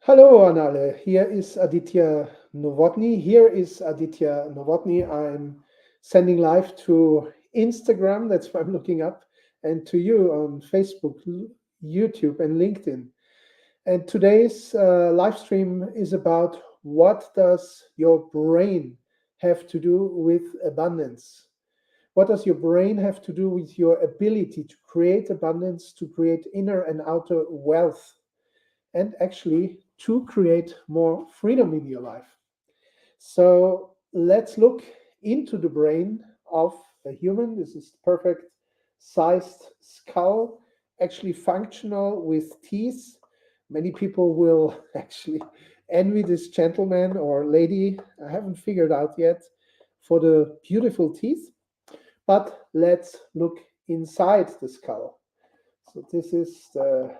Hello, Anale. Here is Aditya Novotny. Here is Aditya Novotny. I'm sending live to Instagram, that's what I'm looking up, and to you on Facebook, YouTube, and LinkedIn. And today's live stream is about what does your brain have to do with abundance? What does your brain have to do with your ability to create abundance, to create inner and outer wealth? And actually to create more freedom in your life. So let's look into the brain of a human. This is perfect sized skull, actually functional with teeth. Many people will actually envy this gentleman or lady. I haven't figured out yet for the beautiful teeth. But let's look inside the skull. So this is the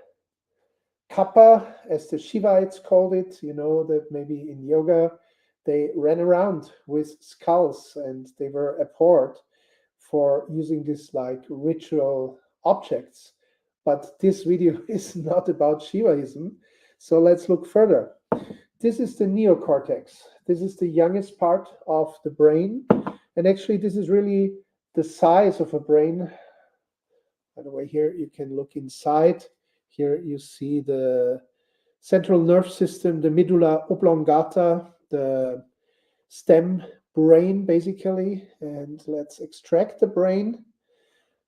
Kappa, as the Shivites called it, you know, that maybe in yoga they ran around with skulls and they were abhorred for using this like ritual objects. But this video is not about Shivaism. So let's look further. This is the neocortex. This is the youngest part of the brain. And actually, this is really the size of a brain. By the way, here you can look inside. Here you see the central nerve system, the medulla oblongata, the stem brain, basically. And let's extract the brain.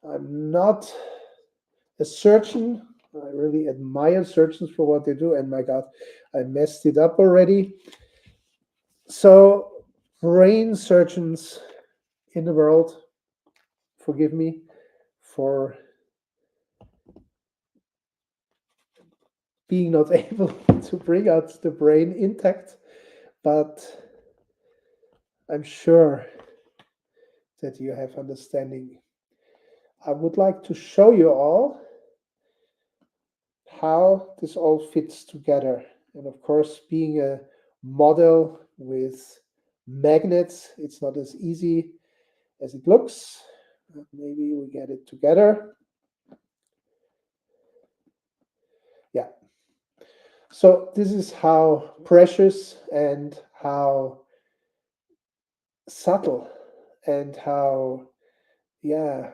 I'm not a surgeon. I really admire surgeons for what they do. And my God, I messed it up already. So, brain surgeons in the world, forgive me for being not able to bring out the brain intact, but I'm sure that you have understanding. I would like to show you all how this all fits together. And of course, being a model with magnets, it's not as easy as it looks. But maybe we get it together. Yeah. So this is how precious and how subtle and how, yeah,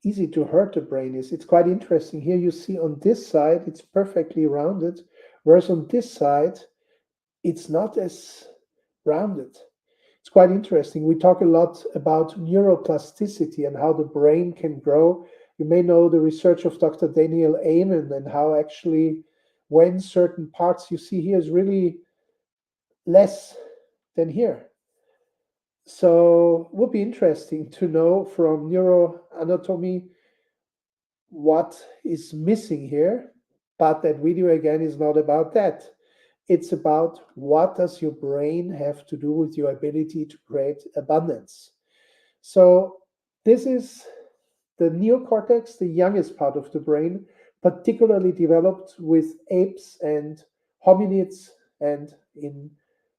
easy to hurt the brain is. It's quite interesting. Here you see on this side, it's perfectly rounded, whereas on this side, it's not as rounded. It's quite interesting. We talk a lot about neuroplasticity and how the brain can grow. You may know the research of Dr. Daniel Amen and how actually when certain parts you see here is really less than here. So it would be interesting to know from neuroanatomy what is missing here. But that video again is not about that. It's about what does your brain have to do with your ability to create abundance. So this is the neocortex, the youngest part of the brain, particularly developed with apes and hominids and in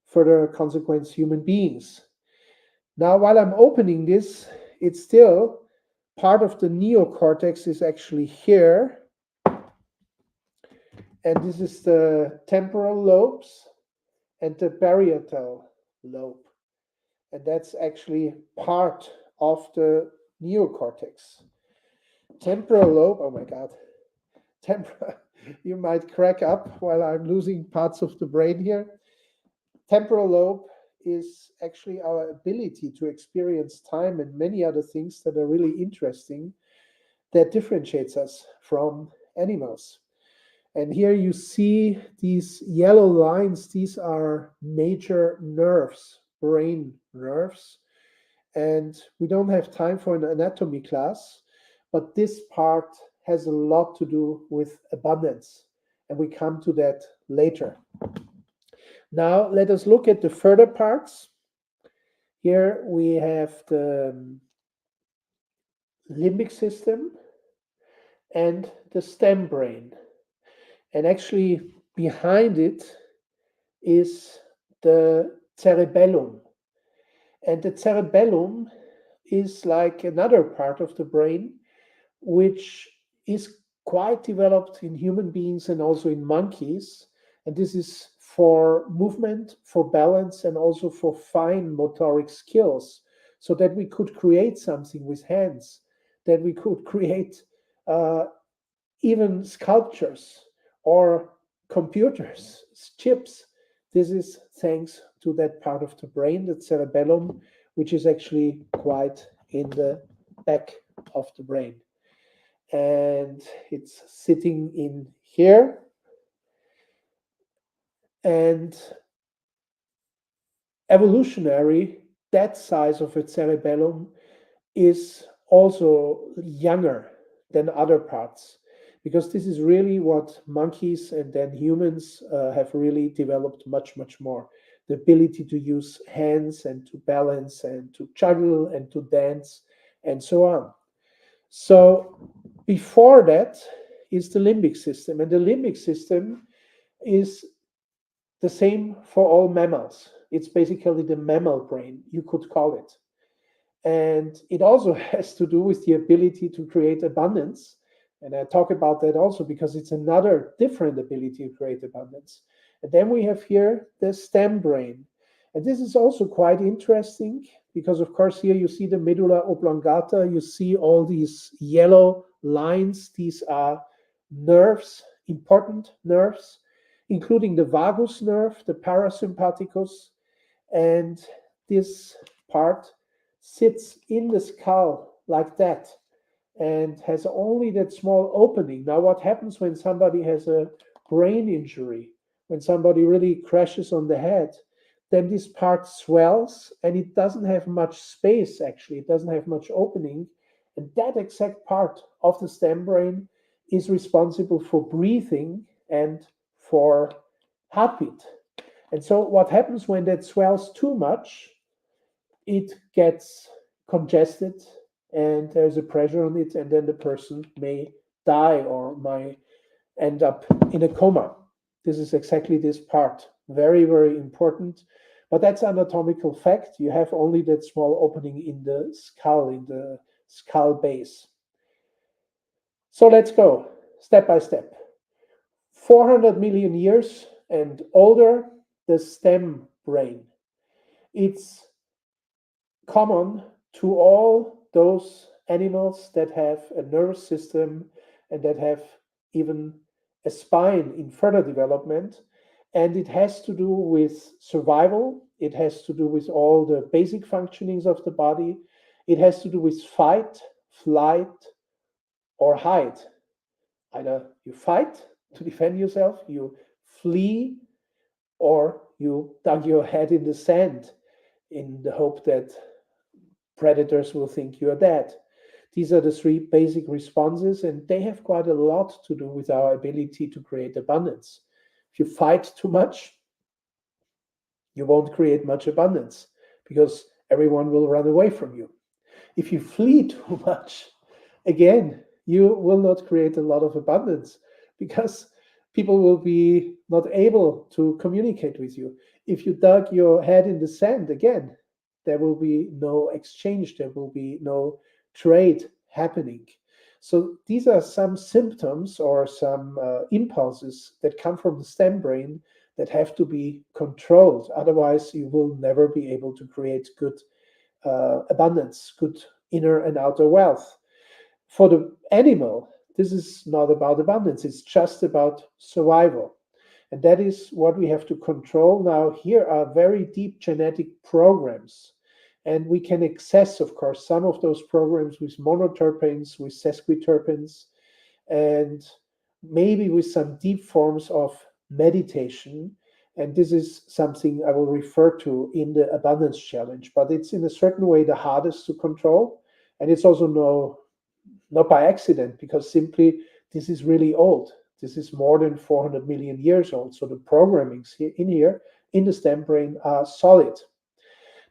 further consequence human beings. Now, while I'm opening this, it's still part of the neocortex is actually here. And this is the temporal lobes and the parietal lobe. And that's actually part of the neocortex. Temporal lobe, oh my God. Temporal, you might crack up while I'm losing parts of the brain here. Temporal lobe is actually our ability to experience time and many other things that are really interesting that differentiates us from animals. And here you see these yellow lines. These are major nerves, brain nerves. And we don't have time for an anatomy class, but this part has a lot to do with abundance. And we come to that later. Now, let us look at the further parts. Here we have the limbic system and the stem brain. And actually, behind it is the cerebellum. And the cerebellum is like another part of the brain, which is quite developed in human beings and also in monkeys. And this is for movement, for balance, and also for fine motoric skills, so that we could create something with hands, that we could create uh, even sculptures or computers, chips. This is thanks to that part of the brain, the cerebellum, which is actually quite in the back of the brain. And it's sitting in here. And evolutionary, that size of a cerebellum is also younger than other parts, because this is really what monkeys and then humans have really developed much more, the ability to use hands and to balance and to juggle and to dance and so on. So before that is the limbic system, and the limbic system is the same for all mammals. It's basically the mammal brain, you could call it. And it also has to do with the ability to create abundance. And I talk about that also because it's another different ability to create abundance. And then we have here the stem brain. And this is also quite interesting because, of course, here you see the medulla oblongata, you see all these yellow lines. These are nerves, important nerves, including the vagus nerve, the parasympathicus, and this part sits in the skull like that and has only that small opening. Now, what happens when somebody has a brain injury, when somebody really crashes on the head? Then this part swells and it doesn't have much space, actually, it doesn't have much opening. And that exact part of the stem brain is responsible for breathing and for heartbeat. And so, what happens when that swells too much? It gets congested and there's a pressure on it, and then the person may die or might end up in a coma. This is exactly this part. Very important. But that's anatomical fact. You have only that small opening in the skull base. So let's go step by step. 400 million years and older, the stem brain. It's common to all those animals that have a nervous system and that have even a spine in further development. And it has to do with survival, it has to do with all the basic functionings of the body, it has to do with fight, flight, or hide. Either you fight to defend yourself, you flee, or you dug your head in the sand in the hope that predators will think you are dead. These are the three basic responses, and they have quite a lot to do with our ability to create abundance. If you fight too much, you won't create much abundance because everyone will run away from you. If you flee too much, again, you will not create a lot of abundance because people will be not able to communicate with you. If you dug your head in the sand, again, there will be no exchange, there will be no trade happening. So these are some symptoms or some impulses that come from the stem brain that have to be controlled. Otherwise, you will never be able to create good abundance, good inner and outer wealth. For the animal, this is not about abundance, it's just about survival. And that is what we have to control. Now, here are very deep genetic programs. And we can access, of course, some of those programs with monoterpenes, with sesquiterpenes, and maybe with some deep forms of meditation. And this is something I will refer to in the abundance challenge, but it's in a certain way the hardest to control. And it's also not by accident, because simply this is really old. This is more than 400 million years old. So the programmings here in the stem brain are solid.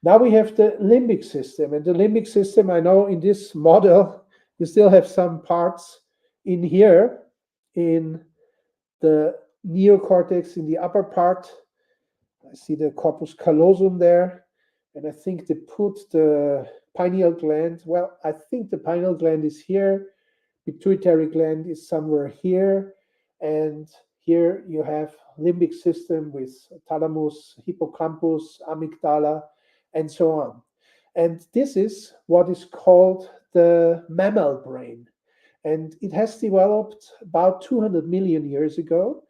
Now we have the limbic system. And the limbic system, I know in this model, you still have some parts in here, in the neocortex in the upper part. I see the corpus callosum there. And I think they put the pineal gland. Well, I think the pineal gland is here. Pituitary gland is somewhere here. And Here you have limbic system with thalamus, hippocampus, amygdala, and so on. And this is what is called the mammal brain. And it has developed about 200 million years ago.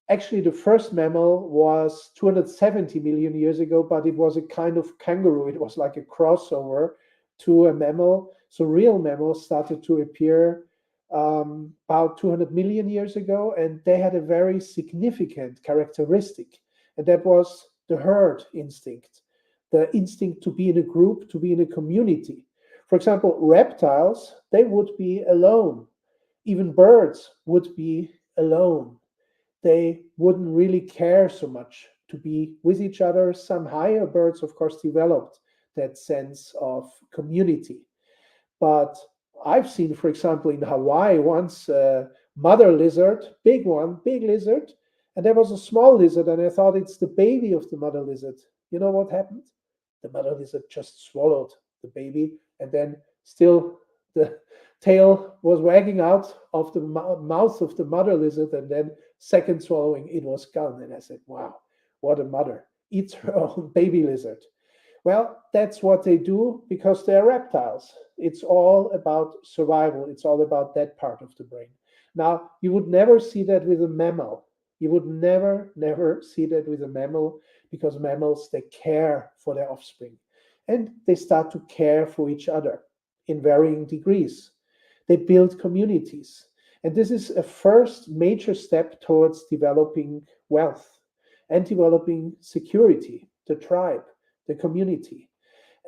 Actually, the first mammal was 270 million years ago, but it was a kind of kangaroo. It was like a crossover to a mammal. So real mammals started to appear about 200 million years ago, and they had a very significant characteristic, and that was the herd instinct, the instinct to be in a group, to be in a community. For example, reptiles, they would be alone. Even birds would be alone. They wouldn't really care so much to be with each other. Some higher birds, of course, developed that sense of community. But I've seen, for example, in Hawaii once a mother lizard, big one, big lizard, and there was a small lizard, and I thought it's the baby of the mother lizard. You know what happened? The mother lizard just swallowed the baby, and then still the tail was wagging out of the mouth of the mother lizard, and then second swallowing, it was gone. And I said, wow, what a mother. Eats her own baby lizard. Well, that's what they do because they're reptiles. It's all about survival. It's all about that part of the brain. Now, you would never see that with a mammal. You would never see that with a mammal because mammals, they care for their offspring and they start to care for each other in varying degrees. They build communities. And this is a first major step towards developing wealth and developing security, the tribe, the community.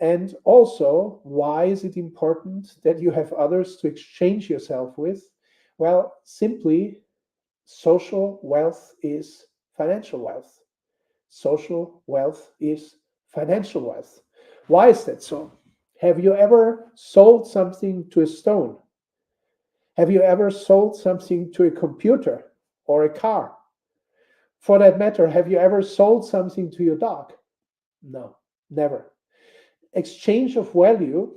And also, why is it important that you have others to exchange yourself with? Well, simply, social wealth is financial wealth. Social wealth is financial wealth. Why is that so? Have you ever sold something to a stone? Have you ever sold something to a computer or a car? For that matter, have you ever sold something to your dog? No, never. Exchange of value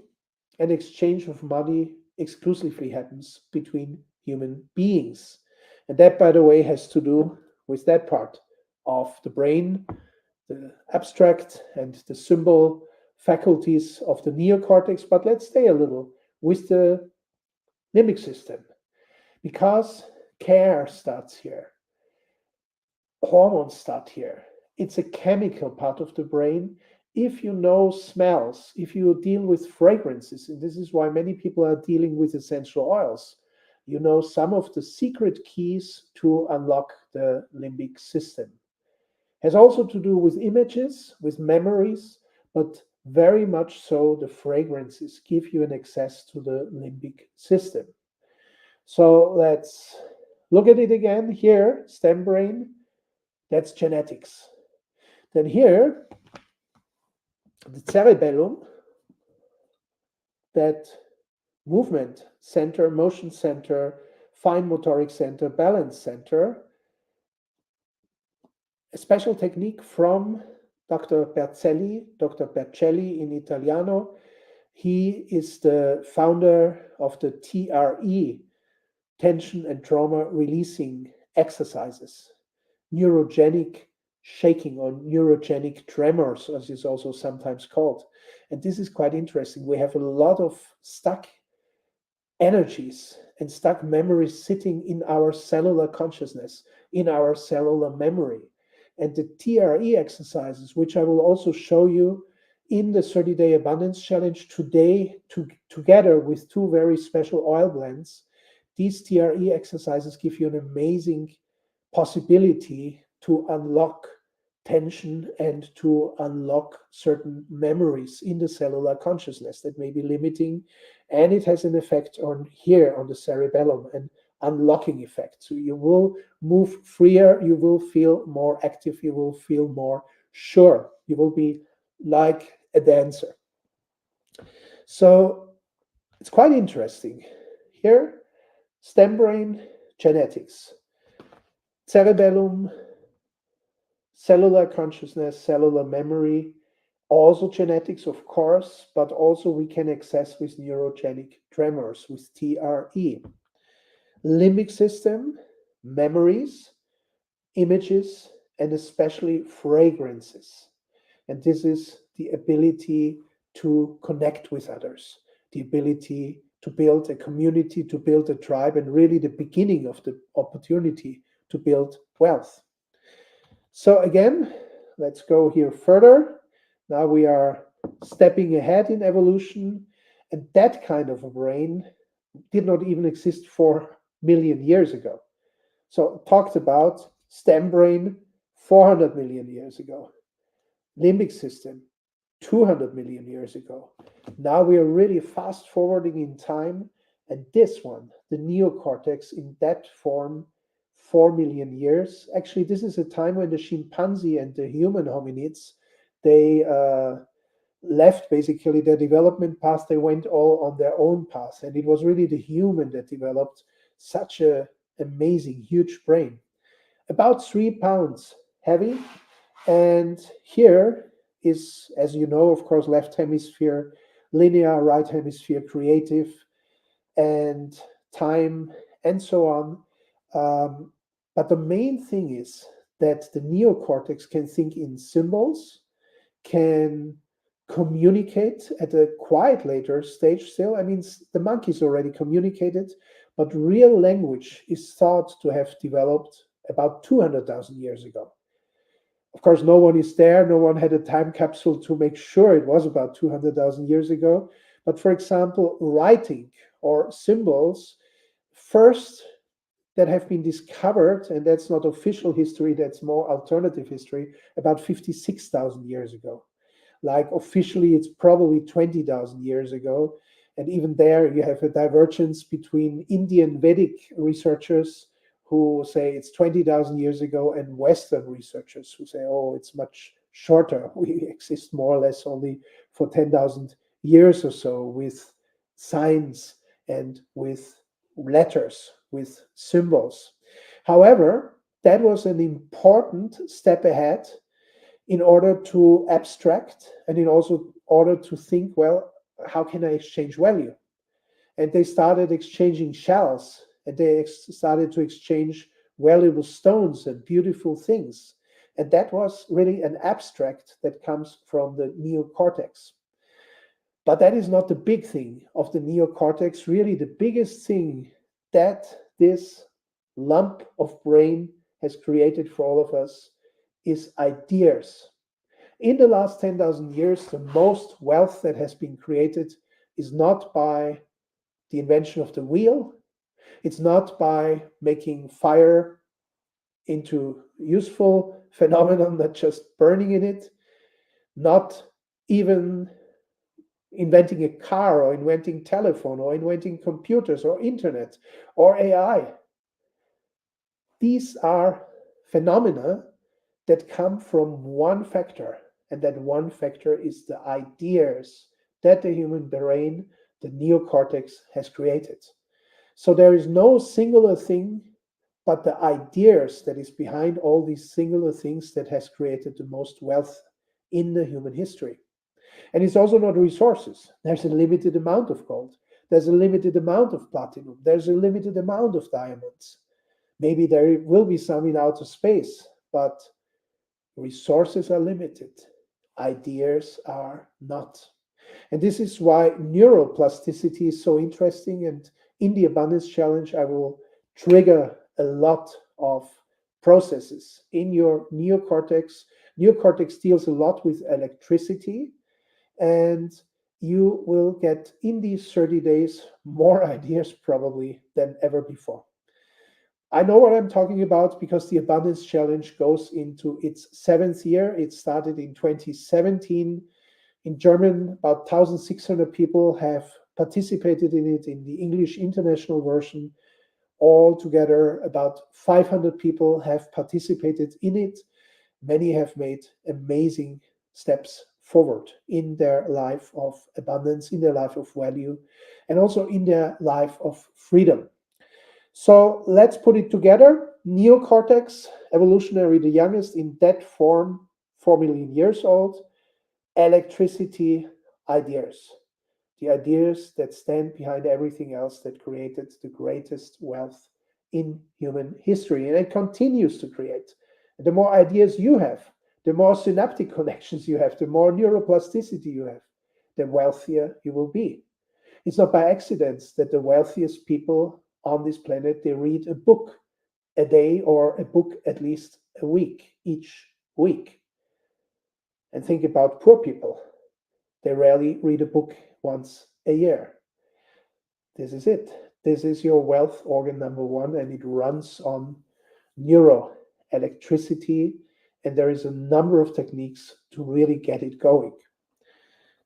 and exchange of money exclusively happens between human beings. And that, by the way, has to do with that part of the brain, the abstract and the symbol faculties of the neocortex. But let's stay a little with the limbic system because care starts here. Hormones start here. It's a chemical part of the brain. If you know smells, if you deal with fragrances, and this is why many people are dealing with essential oils, you know some of the secret keys to unlock the limbic system. Has also to do with images, with memories, but very much so the fragrances give you an access to the limbic system. So let's look at it again here, stem brain, that's genetics. Then here, the cerebellum, that movement center, motion center, fine motoric center, balance center, a special technique from Dr. Bercelli in Italiano. He is the founder of the TRE, tension and trauma releasing exercises, neurogenic shaking or neurogenic tremors, as is also sometimes called. And this is quite interesting. We have a lot of stuck energies and stuck memories sitting in our cellular consciousness, in our cellular memory. And the TRE exercises, which I will also show you in the 30-day abundance challenge today, together with two very special oil blends, these TRE exercises give you an amazing possibility to unlock tension and to unlock certain memories in the cellular consciousness that may be limiting. And it has an effect on here on the cerebellum, an unlocking effect. So you will move freer, you will feel more active, you will feel more sure, you will be like a dancer. So it's quite interesting. Here, stem brain genetics, cerebellum, cellular consciousness, cellular memory, also genetics, of course, but also we can access with neurogenic tremors, with TRE. Limbic system, memories, images, and especially fragrances. And this is the ability to connect with others, the ability to build a community, to build a tribe, and really the beginning of the opportunity to build wealth. So, again, let's go here further. Now we are stepping ahead in evolution, and that kind of a brain did not even exist 4 million years ago. So, talked about stem brain 400 million years ago, limbic system 200 million years ago. Now we are really fast forwarding in time, and this one, the neocortex, in that form, 4 million years. Actually, this is a time when the chimpanzee and the human hominids, they left basically their development path. They went all on their own path, and it was really the human that developed such a amazing, huge brain, about 3 pounds heavy. And here is, as you know, of course, left hemisphere linear, right hemisphere creative, and time, and so on. But the main thing is that the neocortex can think in symbols, can communicate at a quite later stage still. I mean, the monkeys already communicated, but real language is thought to have developed about 200,000 years ago. Of course, no one is there. No one had a time capsule to make sure it was about 200,000 years ago. But for example, writing or symbols, first that have been discovered, and that's not official history, that's more alternative history, about 56,000 years ago. Like officially, it's probably 20,000 years ago. And even there, you have a divergence between Indian Vedic researchers who say it's 20,000 years ago, and Western researchers who say, oh, it's much shorter. We exist more or less only for 10,000 years or so, with signs and with letters, with symbols. However, that was an important step ahead in order to abstract and in also order to think, well, how can I exchange value? And they started exchanging shells, and they started to exchange valuable stones and beautiful things. And that was really an abstract that comes from the neocortex. But that is not the big thing of the neocortex. Really, the biggest thing that this lump of brain has created for all of us is ideas. In the last 10,000 years, the most wealth that has been created is not by the invention of the wheel, it's not by making fire into useful phenomenon, not just burning in it, not even inventing a car or inventing telephone or inventing computers or internet or AI. These are phenomena that come from one factor, and that one factor is the ideas that the human brain, the neocortex, has created. So there is no singular thing, but the ideas that is behind all these singular things that has created the most wealth in the human history. And it's also not resources. There's a limited amount of gold. There's a limited amount of platinum. There's a limited amount of diamonds. Maybe there will be some in outer space, but resources are limited. Ideas are not. And this is why neuroplasticity is so interesting. And in the abundance challenge, I will trigger a lot of processes in your neocortex. Neocortex deals a lot with electricity, and you will get in these 30 days more ideas probably than ever before. I know what I'm talking about because the Abundance Challenge goes into its 7th year. It started in 2017. In German, about 1,600 people have participated in it in the English international version. Altogether, about 500 people have participated in it. Many have made amazing steps forward in their life of abundance, in their life of value, and also in their life of freedom. So let's put it together. Neocortex, evolutionary, the youngest in that form, 4 million years old. Electricity, ideas. The ideas that stand behind everything else that created the greatest wealth in human history. And it continues to create. The more ideas you have, the more synaptic connections you have, the more neuroplasticity you have, the wealthier you will be. It's not by accident that the wealthiest people on this planet, they read a book a day or a book at least a week each week. And think about poor people. They rarely read a book once a year. This is it. This is your wealth organ number one, and it runs on neuro electricity. And there is a number of techniques to really get it going.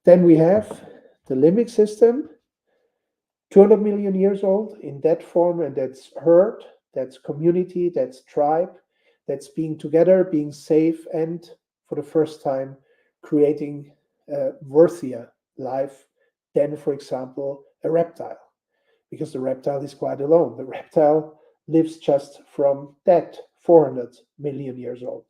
Then we have the limbic system, 200 million years old in that form, and that's herd, that's community, that's tribe, that's being together, being safe, and for the first time, creating a worthier life than, for example, a reptile, because the reptile is quite alone. The reptile lives just from that 400 million years old.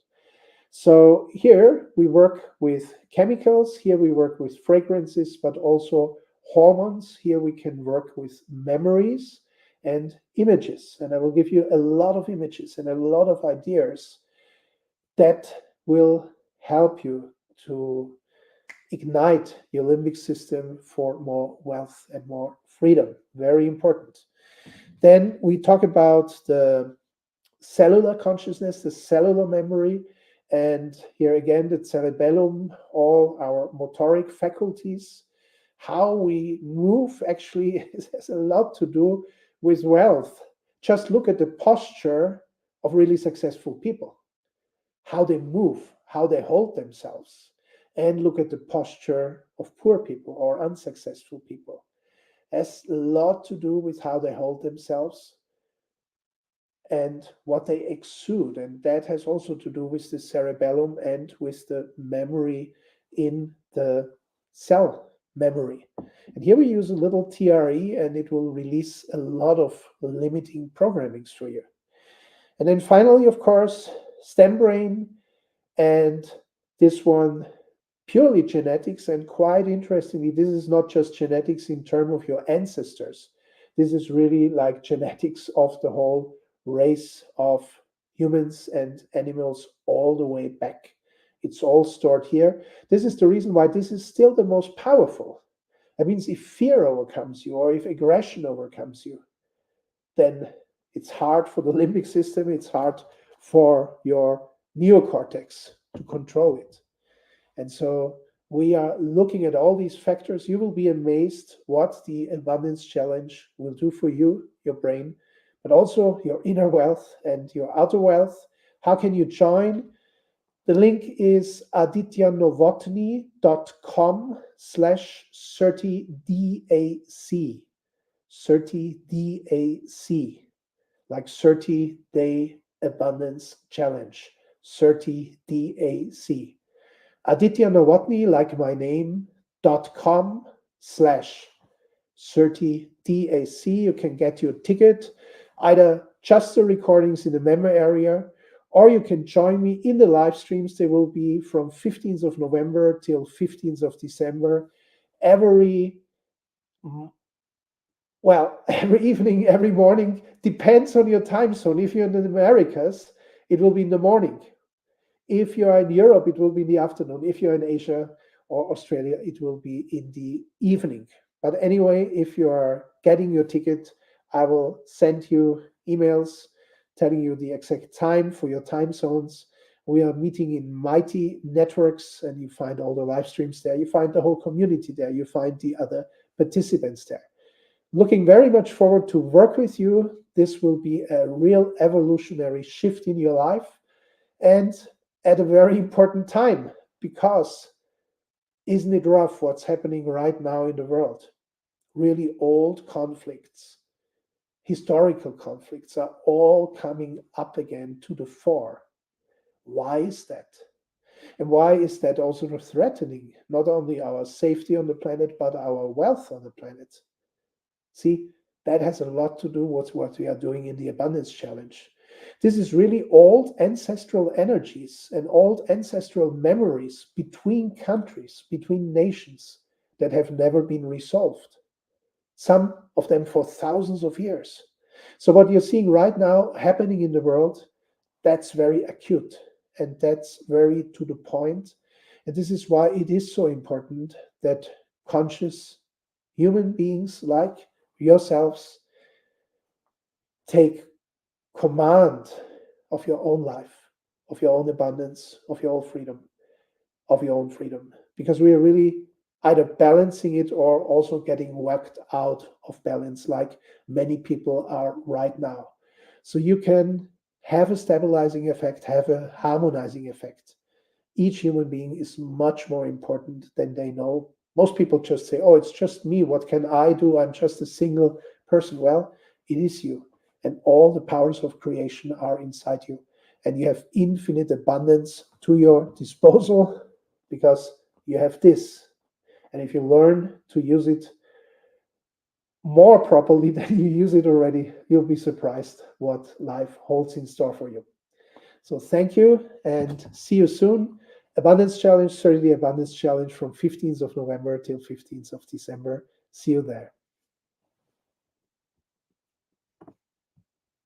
So here we work with chemicals, here we work with fragrances, but also hormones. Here we can work with memories and images. And I will give you a lot of images and a lot of ideas that will help you to ignite your limbic system for more wealth and more freedom. Very important. Then we talk about the cellular consciousness, the cellular memory, and here again, the cerebellum, all our motoric faculties, how we move actually has a lot to do with wealth. Just look at the posture of really successful people, how they move, how they hold themselves, and look at the posture of poor people or unsuccessful people. It has a lot to do with how they hold themselves and what they exude. And that has also to do with the cerebellum and with the memory in the cell memory. And here we use a little TRE, and it will release a lot of limiting programmings for you. And then finally, of course, stem brain, and this one purely genetics. And quite interestingly, this is not just genetics in terms of your ancestors. This is really like genetics of the whole race of humans and animals all the way back. It's all stored here. This is the reason why this is still the most powerful. That means if fear overcomes you or if aggression overcomes you, then it's hard for the limbic system, it's hard for your neocortex to control it. And so we are looking at all these factors. You will be amazed what the abundance challenge will do for you, your brain, but also your inner wealth and your outer wealth. How can you join? The link is adityanovotny.com/30DAC. 30DAC, like 30-day abundance challenge. 30DAC. Aditya Novotny, like my name, .com/30DAC. You can get your ticket, either just the recordings in the memo area, or you can join me in the live streams. They will be from 15th of November till 15th of December. Every evening, every morning, depends on your time zone. If you're in the Americas, it will be in the morning. If you are in Europe, it will be in the afternoon. If you're in Asia or Australia, it will be in the evening. But anyway, if you are getting your ticket, I will send you emails telling you the exact time for your time zones. We are meeting in Mighty Networks, and you find all the live streams there. You find the whole community there. You find the other participants there. Looking very much forward to work with you. This will be a real evolutionary shift in your life, and at a very important time, because isn't it rough what's happening right now in the world? Really old conflicts, historical conflicts are all coming up again to the fore. Why is that? And why is that also threatening not only our safety on the planet, but our wealth on the planet? See, that has a lot to do with what we are doing in the Abundance Challenge. This is really old ancestral energies and old ancestral memories between countries, between nations that have never been resolved. Some of them for thousands of years. So what you're seeing right now happening in the world, that's very acute. and that's very to the point. And this is why it is so important that conscious human beings like yourselves take command of your own life, of your own abundance, of your own freedom, because we are really either balancing it or also getting whacked out of balance, like many people are right now. So you can have a stabilizing effect, have a harmonizing effect. Each human being is much more important than they know. Most people just say, oh, it's just me. What can I do? I'm just a single person. Well, it is you. And all the powers of creation are inside you. And you have infinite abundance to your disposal because you have this. And if you learn to use it more properly than you use it already, you'll be surprised what life holds in store for you. So thank you and see you soon. Abundance Challenge, 30-day Abundance Challenge from 15th of November till 15th of December. See you there.